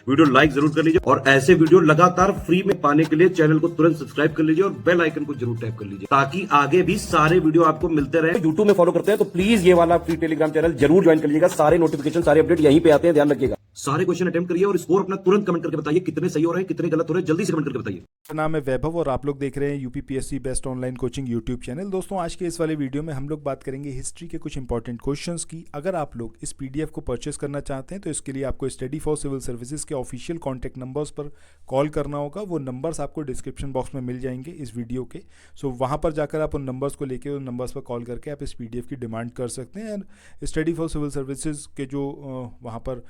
Video like जरूर कर लीजिए और ऐसे वीडियो लगातार फ्री में पाने के लिए चैनल को तुरंत सब्सक्राइब कर लीजिए और बेल आइकन को जरूर टैप कर लीजिए ताकि आगे भी सारे वीडियो आपको मिलते रहे। यूट्यूब में फॉलो करते हैं तो प्लीज ये वाला फ्री टेलीग्राम चैनल जरूर ज्वाइन कर लीजिएगा। सारे नोटिफिकेशन सारे अपडेट यहीं पे आते हैं, ध्यान रखिएगा। सारे क्वेश्चन अटेम्प्ट करिए और स्कोर अपना तुरंत कमेंट करके बताइए कितने सही हो रहे हैं कितने गलत हो रहे हैं, जल्दी से कमेंट करके बताइए। मेरा नाम है वैभव और आप लोग देख रहे हैं UPPSC best online coaching YouTube channel. दोस्तों आज के इस वाले वीडियो में हम लोग बात करेंगे हिस्ट्री के कुछ इंपॉर्टेंट क्वेश्चंस की। अगर आप लोग इस पीडीएफ को परचेस करना चाहते हैं तो इसके लिए आपको स्टडी फॉर सिविल सर्विसेज के ऑफिशियल कॉन्टैक्ट नंबर्स पर कॉल करना होगा। वो नंबर्स आपको डिस्क्रिप्शन बॉक्स में मिल जाएंगे इस वीडियो के। सो वहाँ पर जाकर आप उन नंबर्स को लेकर उन नंबर्स पर कॉल करके आप इस पीडीएफ की डिमांड कर सकते हैं। And study for civil services के जो वहाँ पर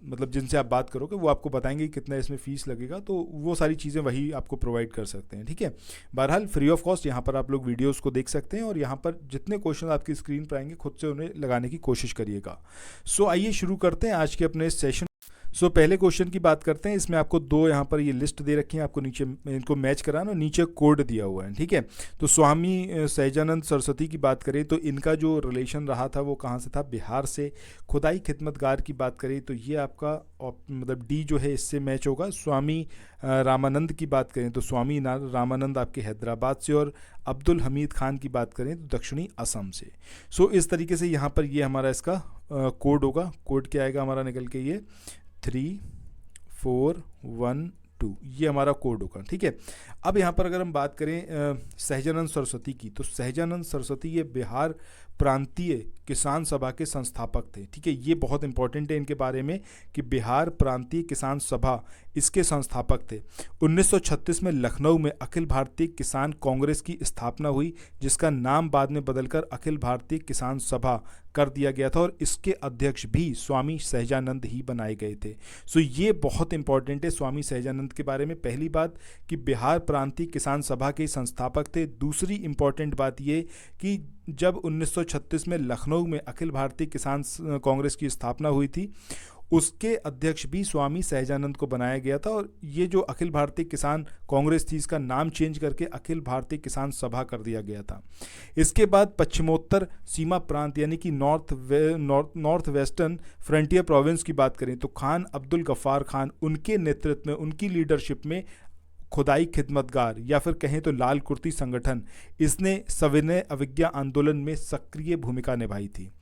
मतलब जिनसे आप बात करोगे वो आपको बताएंगे कितना इसमें फ़ीस लगेगा, तो वो सारी चीज़ें वही आपको प्रोवाइड कर सकते हैं। ठीक है, बहरहाल फ्री ऑफ कॉस्ट यहाँ पर आप लोग वीडियोस को देख सकते हैं और यहाँ पर जितने क्वेश्चन आपकी स्क्रीन पर आएंगे खुद से उन्हें लगाने की कोशिश करिएगा। सो आइए शुरू करते हैं आज के अपने सेशन। सो पहले क्वेश्चन की बात करते हैं। इसमें आपको दो यहाँ पर ये लिस्ट दे रखी है, आपको नीचे इनको मैच कराना, नीचे कोड दिया हुआ है। ठीक है, तो स्वामी सहजानंद सरस्वती की बात करें तो इनका जो रिलेशन रहा था वो कहाँ से था, बिहार से। खुदाई खिदमतगार की बात करें तो ये आपका मतलब डी जो है इससे मैच होगा। स्वामी रामानंद की बात करें तो स्वामी रामानंद आपके हैदराबाद से, और अब्दुल हमीद खान की बात करें तो दक्षिणी असम से। सो इस तरीके से यहाँ पर ये हमारा इसका कोड होगा। कोड क्या आएगा हमारा निकल के, ये 3412 ये हमारा कोड होगा। ठीक है, अब यहाँ पर अगर हम बात करें सहजानंद सरस्वती की, तो सहजानंद सरस्वती ये बिहार प्रांतीय किसान सभा के संस्थापक थे। ठीक है, ये बहुत इंपॉर्टेंट है इनके बारे में कि बिहार प्रांतीय किसान सभा इसके संस्थापक थे। 1936 में लखनऊ में अखिल भारतीय किसान कांग्रेस की स्थापना हुई, जिसका नाम बाद में बदलकर अखिल भारतीय किसान सभा कर दिया गया था और इसके अध्यक्ष भी स्वामी सहजानंद ही बनाए गए थे। सो ये बहुत इंपॉर्टेंट है स्वामी सहजानंद के बारे में। पहली बात कि बिहार प्रांतीय किसान सभा के संस्थापक थे। दूसरी इंपॉर्टेंट बात ये कि जब 1936 में लखनऊ में अखिल भारतीय किसान कांग्रेस की स्थापना हुई थी उसके अध्यक्ष भी स्वामी सहजानंद को बनाया गया था, और ये जो अखिल भारतीय किसान कांग्रेस थी इसका नाम चेंज करके अखिल भारतीय किसान सभा कर दिया गया था। इसके बाद पश्चिमोत्तर सीमा प्रांत यानी कि नॉर्थ वेस्टर्न फ्रंटियर प्रोविंस की बात करें तो खान अब्दुल गफ्फार खान, उनके नेतृत्व में, उनकी लीडरशिप में खुदाई खिदमतगार या फिर कहें तो लाल कुर्ती संगठन, इसने सविनय अवज्ञा आंदोलन में सक्रिय भूमिका निभाई थी।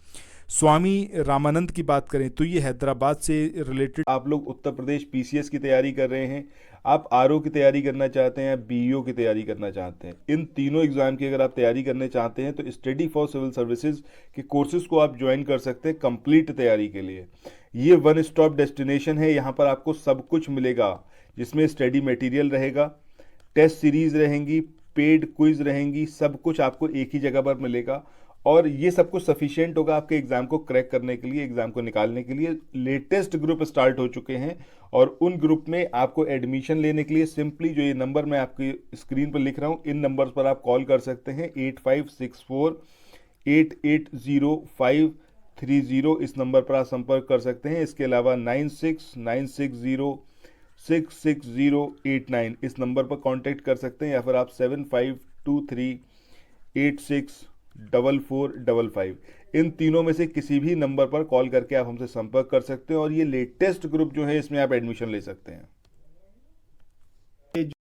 स्वामी रामानंद की बात करें तो ये हैदराबाद से रिलेटेड। आप लोग उत्तर प्रदेश पीसीएस की तैयारी कर रहे हैं, आप आरओ की तैयारी करना चाहते हैं, बीईओ की तैयारी करना चाहते हैं, इन तीनों एग्जाम की अगर आप तैयारी करने चाहते हैं तो स्टडी फॉर सिविल सर्विसेज के कोर्सेज को आप ज्वाइन कर सकते हैं कंप्लीट तैयारी के लिए। ये वन स्टॉप डेस्टिनेशन है, यहाँ पर आपको सब कुछ मिलेगा, जिसमें स्टडी मटेरियल रहेगा, टेस्ट सीरीज रहेंगी, पेड क्विज रहेंगी, सब कुछ आपको एक ही जगह पर मिलेगा। और ये सब कुछ सफिशिएंट होगा आपके एग्जाम को क्रैक करने के लिए, एग्जाम को निकालने के लिए। लेटेस्ट ग्रुप स्टार्ट हो चुके हैं और उन ग्रुप में आपको एडमिशन लेने के लिए सिंपली जो ये नंबर मैं आपकी स्क्रीन पर लिख रहा हूँ, इन नंबर्स पर आप कॉल कर सकते हैं। 8564880530 इस नंबर पर आप संपर्क कर सकते हैं। इसके अलावा 9696066089 इस नंबर पर कांटेक्ट कर सकते हैं, या फिर आप 7523864455 इन तीनों में से किसी भी नंबर पर कॉल करके आप हमसे संपर्क कर सकते हैं और ये लेटेस्ट ग्रुप जो है इसमें आप एडमिशन ले सकते हैं।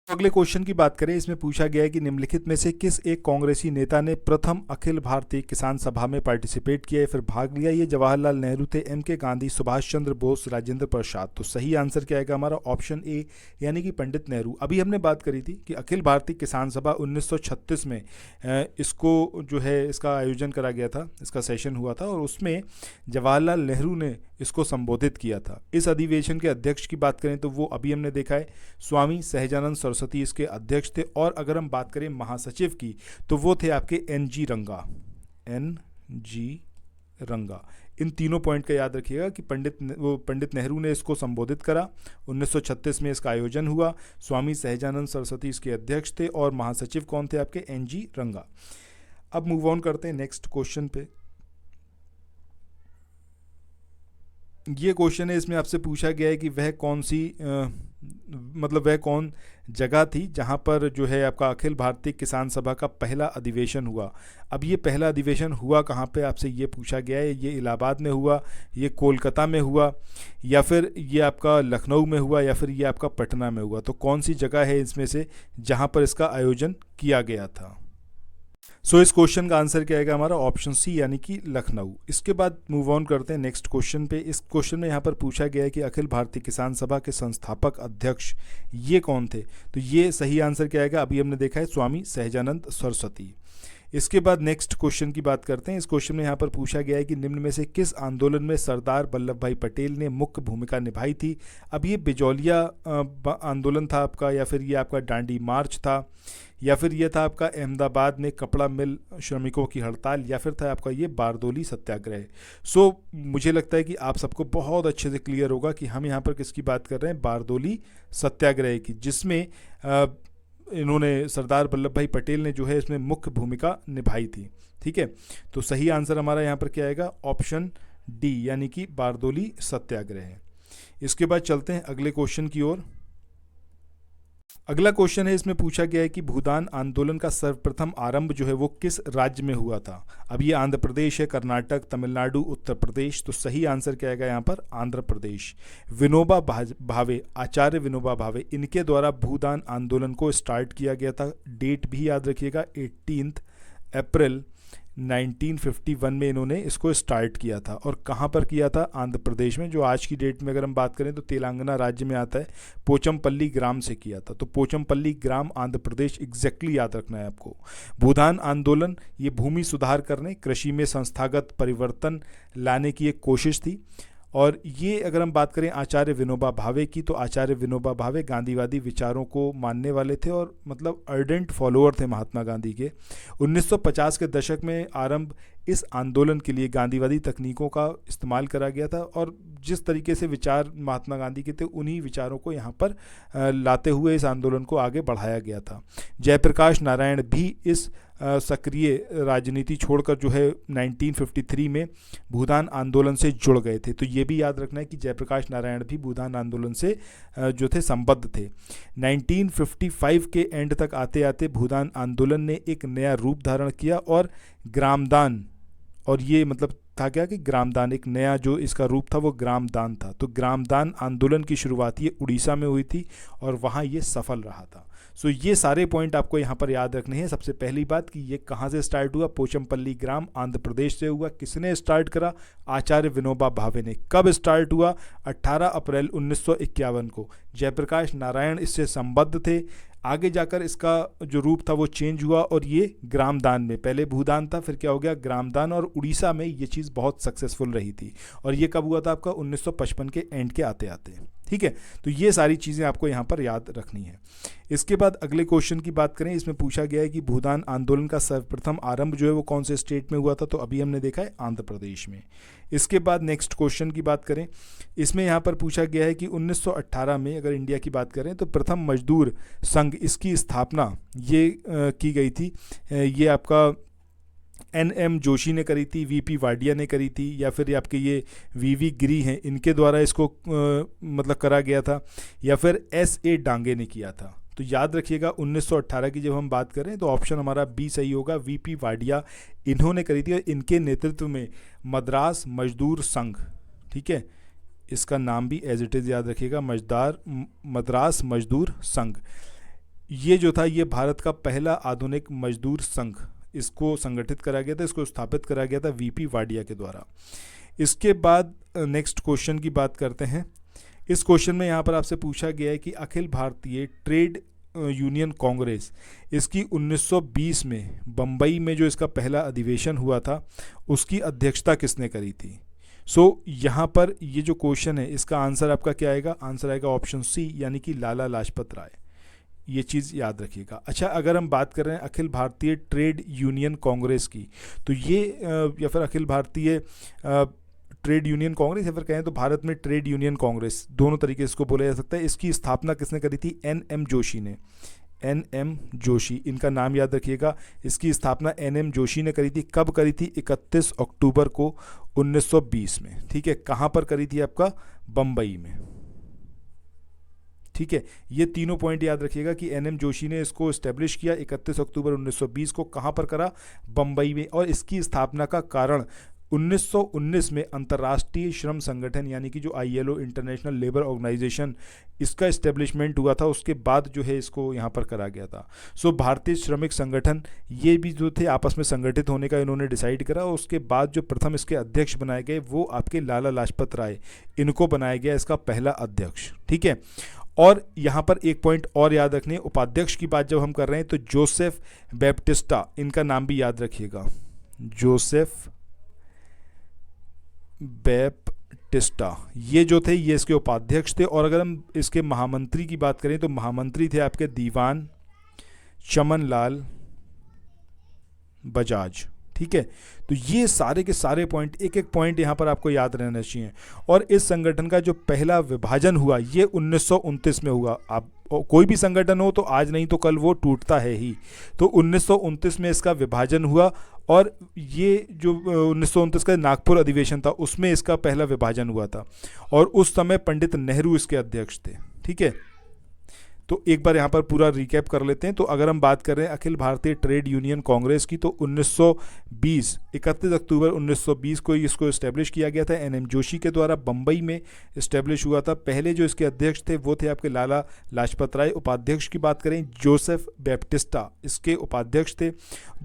अगले क्वेश्चन की बात करें, इसमें पूछा गया है कि निम्नलिखित में से किस एक कांग्रेसी नेता ने प्रथम अखिल भारतीय किसान सभा में पार्टिसिपेट किया या फिर भाग लिया। ये जवाहरलाल नेहरू थे, एम.के. गांधी, सुभाष चंद्र बोस, राजेंद्र प्रसाद। तो सही आंसर क्या आएगा हमारा, ऑप्शन ए यानी कि पंडित नेहरू। अभी हमने बात करी थी कि अखिल भारतीय किसान सभा 1936 में इसको जो है इसका आयोजन करा गया था, इसका सेशन हुआ था और उसमें जवाहरलाल नेहरू ने इसको संबोधित किया था। इस अधिवेशन के अध्यक्ष की बात करें तो वो अभी हमने देखा है स्वामी सहजानंद सरस्वती इसके अध्यक्ष थे। और अगर हम बात करें महासचिव की तो वो थे आपके एन.जी. रंगा। इन तीनों पॉइंट का याद रखिएगा कि पंडित नेहरू ने इसको संबोधित करा, 1936 में इसका आयोजन हुआ, स्वामी सहजानंद सरस्वती इसके अध्यक्ष थे और महासचिव कौन थे आपके, एन.जी. रंगा। अब मूव ऑन करते हैं नेक्स्ट क्वेश्चन पे। ये क्वेश्चन है, इसमें आपसे पूछा गया है कि वह कौन सी मतलब वह कौन जगह थी जहाँ पर जो है आपका अखिल भारतीय किसान सभा का पहला अधिवेशन हुआ। अब ये पहला अधिवेशन हुआ कहाँ पे, आपसे ये पूछा गया है। ये इलाहाबाद में हुआ, ये कोलकाता में हुआ, या फिर ये आपका लखनऊ में हुआ, या फिर ये आपका पटना में हुआ। तो कौन सी जगह है इसमें से जहाँ पर इसका आयोजन किया गया था। सो इस क्वेश्चन का आंसर क्या आएगा हमारा, ऑप्शन सी यानी कि लखनऊ। इसके बाद मूव ऑन करते हैं नेक्स्ट क्वेश्चन पे। इस क्वेश्चन में यहाँ पर पूछा गया है कि अखिल भारतीय किसान सभा के संस्थापक अध्यक्ष ये कौन थे। तो ये सही आंसर क्या आएगा, अभी हमने देखा है स्वामी सहजानंद सरस्वती। इसके बाद नेक्स्ट क्वेश्चन की बात करते हैं। इस क्वेश्चन में यहाँ पर पूछा गया है कि निम्न में से किस आंदोलन में सरदार वल्लभ भाई पटेल ने मुख्य भूमिका निभाई थी। अब ये बिजौलिया आंदोलन था आपका, या फिर ये आपका डांडी मार्च था, या फिर ये था आपका अहमदाबाद में कपड़ा मिल श्रमिकों की हड़ताल, या फिर था आपका ये बारदोली सत्याग्रह। सो मुझे लगता है कि आप सबको बहुत अच्छे से क्लियर होगा कि हम यहाँ पर किसकी बात कर रहे हैं, बारदोली सत्याग्रह की, जिसमें इन्होंने सरदार वल्लभ भाई पटेल ने जो है इसमें मुख्य भूमिका निभाई थी। ठीक है, तो सही आंसर हमारा यहाँ पर क्या आएगा, ऑप्शन डी यानी कि बारदोली सत्याग्रह। इसके बाद चलते हैं अगले क्वेश्चन की ओर। अगला क्वेश्चन है, इसमें पूछा गया है कि भूदान आंदोलन का सर्वप्रथम आरंभ जो है वो किस राज्य में हुआ था। अब ये आंध्र प्रदेश है, कर्नाटक, तमिलनाडु, उत्तर प्रदेश। तो सही आंसर क्या आएगा यहाँ पर, आंध्र प्रदेश। विनोबा भावे, आचार्य विनोबा भावे, इनके द्वारा भूदान आंदोलन को स्टार्ट किया गया था। डेट भी याद रखिएगा, 18 अप्रैल 1951 में इन्होंने इसको स्टार्ट किया था। और कहाँ पर किया था, आंध्र प्रदेश में, जो आज की डेट में अगर हम बात करें तो तेलंगाना राज्य में आता है। पोचमपल्ली ग्राम से किया था। तो पोचमपल्ली ग्राम आंध्र प्रदेश एग्जैक्टली याद रखना है आपको। भूदान आंदोलन ये भूमि सुधार करने, कृषि में संस्थागत परिवर्तन लाने की एक कोशिश थी। और ये अगर हम बात करें आचार्य विनोबा भावे की, तो आचार्य विनोबा भावे गांधीवादी विचारों को मानने वाले थे और मतलब अर्डेंट फॉलोअर थे महात्मा गांधी के। 1950 के दशक में आरंभ इस आंदोलन के लिए गांधीवादी तकनीकों का इस्तेमाल करा गया था, और जिस तरीके से विचार महात्मा गांधी के थे उन्हीं विचारों को यहाँ पर लाते हुए इस आंदोलन को आगे बढ़ाया गया था। जयप्रकाश नारायण भी इस सक्रिय राजनीति छोड़कर जो है 1953 में भूदान आंदोलन से जुड़ गए थे। तो ये भी याद रखना है कि जयप्रकाश नारायण भी भूदान आंदोलन से जो थे संबद्ध थे। 1955 के एंड तक आते आते भूदान आंदोलन ने एक नया रूप धारण किया और ग्रामदान, और ये मतलब था क्या कि ग्रामदान, एक नया जो इसका रूप था वो ग्रामदान था। तो ग्रामदान आंदोलन की शुरुआत ये उड़ीसा में हुई थी और वहाँ ये सफल रहा था। सो ये सारे पॉइंट आपको यहाँ पर याद रखने हैं। सबसे पहली बात कि ये कहाँ से स्टार्ट हुआ, पोचमपल्ली ग्राम आंध्र प्रदेश से हुआ। किसने स्टार्ट करा, आचार्य विनोबा भावे ने। कब स्टार्ट हुआ, 18 अप्रैल 1951 को। जयप्रकाश नारायण इससे संबद्ध थे। आगे जाकर इसका जो रूप था वो चेंज हुआ और ये ग्रामदान में, पहले भूदान था फिर क्या हो गया ग्रामदान, और उड़ीसा में ये चीज़ बहुत सक्सेसफुल रही थी। और ये कब हुआ था आपका 1955 के एंड के आते आते। ठीक है, तो ये सारी चीज़ें आपको यहाँ पर याद रखनी है। इसके बाद अगले क्वेश्चन की बात करें। इसमें पूछा गया है कि भूदान आंदोलन का सर्वप्रथम आरंभ जो है वो कौन से स्टेट में हुआ था। तो अभी हमने देखा है आंध्र प्रदेश में। इसके बाद नेक्स्ट क्वेश्चन की बात करें। इसमें यहाँ पर पूछा गया है कि 1918 में अगर इंडिया की बात करें तो प्रथम मजदूर संघ, इसकी स्थापना ये की गई थी। ये आपका NM जोशी ने करी थी, VP वाडिया ने करी थी, या फिर आपके ये VV गिरी हैं, इनके द्वारा इसको मतलब करा गया था, या फिर SA डांगे ने किया था। तो याद रखिएगा 1918 की जब हम बात करें तो ऑप्शन हमारा बी सही होगा, VP वाडिया इन्होंने करी थी। और इनके नेतृत्व में मद्रास मजदूर संघ, ठीक है, इसका नाम भी एज इट इज़ याद रखिएगा, मद्रास मजदूर संघ, ये जो था ये भारत का पहला आधुनिक मजदूर संघ, इसको संगठित करा गया था, इसको स्थापित करा गया था VP वाडिया के द्वारा। इसके बाद नेक्स्ट क्वेश्चन की बात करते हैं। इस क्वेश्चन में यहाँ पर आपसे पूछा गया है कि अखिल भारतीय ट्रेड यूनियन कांग्रेस, इसकी 1920 में बम्बई में जो इसका पहला अधिवेशन हुआ था उसकी अध्यक्षता किसने करी थी। सो यहाँ पर ये जो क्वेश्चन है इसका आंसर आपका क्या आएगा, आंसर आएगा ऑप्शन सी यानी कि लाला लाजपत राय। ये चीज़ याद रखिएगा। अच्छा, अगर हम बात कर रहे हैं अखिल भारतीय ट्रेड यूनियन कांग्रेस की, तो ये या फिर अखिल भारतीय ट्रेड यूनियन कांग्रेस, या फिर कहें तो भारत में ट्रेड यूनियन कांग्रेस, दोनों तरीके से इसको बोला जा सकता है। इसकी स्थापना किसने करी थी, NM जोशी ने। NM जोशी, इनका नाम याद रखिएगा। इसकी स्थापना NM जोशी ने करी थी। कब करी थी, 31 अक्टूबर को 1920 में। ठीक है, कहाँ पर करी थी, आपका बम्बई में। ठीक है, ये तीनों पॉइंट याद रखिएगा कि एनएम जोशी ने इसको इस्टेब्लिश किया 31 अक्टूबर 1920 को। कहाँ पर करा? बम्बई में। और इसकी स्थापना का कारण 1919 में अंतर्राष्ट्रीय श्रम संगठन यानी कि जो आईएलओ, इंटरनेशनल लेबर ऑर्गेनाइजेशन, इसका इस्टेब्लिशमेंट हुआ था, उसके बाद जो है इसको यहाँ पर करा गया था। सो भारतीय श्रमिक संगठन ये भी जो थे आपस में संगठित होने का इन्होंने डिसाइड करा। और उसके बाद जो प्रथम इसके अध्यक्ष बनाए गए वो आपके लाला लाजपत राय, इनको बनाया गया इसका पहला अध्यक्ष। ठीक है, और यहाँ पर एक पॉइंट और याद रखने, उपाध्यक्ष की बात जब हम कर रहे हैं तो जोसेफ बैप्टिस्टा, इनका नाम भी याद रखिएगा, जोसेफ बैप्टिस्टा, ये जो थे ये इसके उपाध्यक्ष थे। और अगर हम इसके महामंत्री की बात करें तो महामंत्री थे आपके दीवान चमन लाल बजाज। ठीक है, तो ये सारे के सारे पॉइंट, एक एक पॉइंट यहाँ पर आपको याद रहना चाहिए। और इस संगठन का जो पहला विभाजन हुआ ये 1929 में हुआ। आप कोई भी संगठन हो तो आज नहीं तो कल वो टूटता है ही, तो 1929 में इसका विभाजन हुआ। और ये जो 1929 का नागपुर अधिवेशन था उसमें इसका पहला विभाजन हुआ था। और उस समय पंडित नेहरू इसके अध्यक्ष थे। ठीक है, तो एक बार यहाँ पर पूरा रिकैप कर लेते हैं। तो अगर हम बात कर रहे हैं अखिल भारतीय ट्रेड यूनियन कांग्रेस की, तो 1920 31 अक्टूबर 1920 को इसको इस्टेब्लिश किया गया था एनएम जोशी के द्वारा, बम्बई में इस्टेब्लिश हुआ था। पहले जो इसके अध्यक्ष थे वो थे आपके लाला लाजपत राय। उपाध्यक्ष की बात करें जोसेफ बैप्टिस्टा, इसके उपाध्यक्ष थे।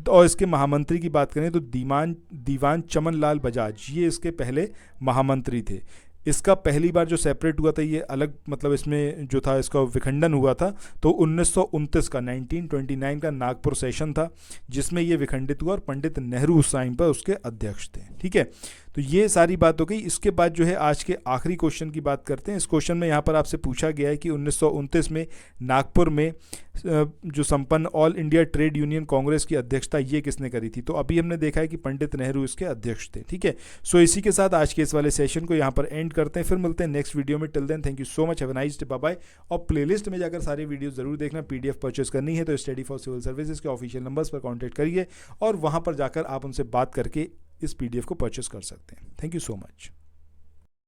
और इसके महामंत्री की बात करें तो दीवान चमन लाल बजाज, ये इसके पहले महामंत्री थे। इसका पहली बार जो सेपरेट हुआ था ये अलग, मतलब इसमें जो था इसका विखंडन हुआ था तो 1929 का 1929 का नागपुर सेशन था जिसमें ये विखंडित हुआ और पंडित नेहरू उस टाइम पर उसके अध्यक्ष थे। ठीक है, तो ये सारी बात हो गई। इसके बाद जो है आज के आखिरी क्वेश्चन की बात करते हैं। इस क्वेश्चन में यहाँ पर आपसे पूछा गया है कि 1929 में नागपुर में जो संपन्न all India trade union Congress की अध्यक्षता ये किसने करी थी? तो अभी हमने देखा है कि पंडित नेहरू इसके अध्यक्ष थे। ठीक है, सो इसी के साथ आज के इस वाले सेशन को यहाँ पर एंड करते हैं, फिर मिलते हैं नेक्स्ट वीडियो में। Till then thank you so much, have a nice day, bye bye. और प्लेलिस्ट में जाकर सारी वीडियो जरूर देखना। पीडीएफ परचेस करनी है तो स्टडी फॉर सिविल सर्विसेज के ऑफिशियल नंबर्स पर कॉन्टैक्ट करिए और वहाँ पर जाकर आप उनसे बात करके इस पीडीएफ को परचेस कर सकते हैं। Thank you so much.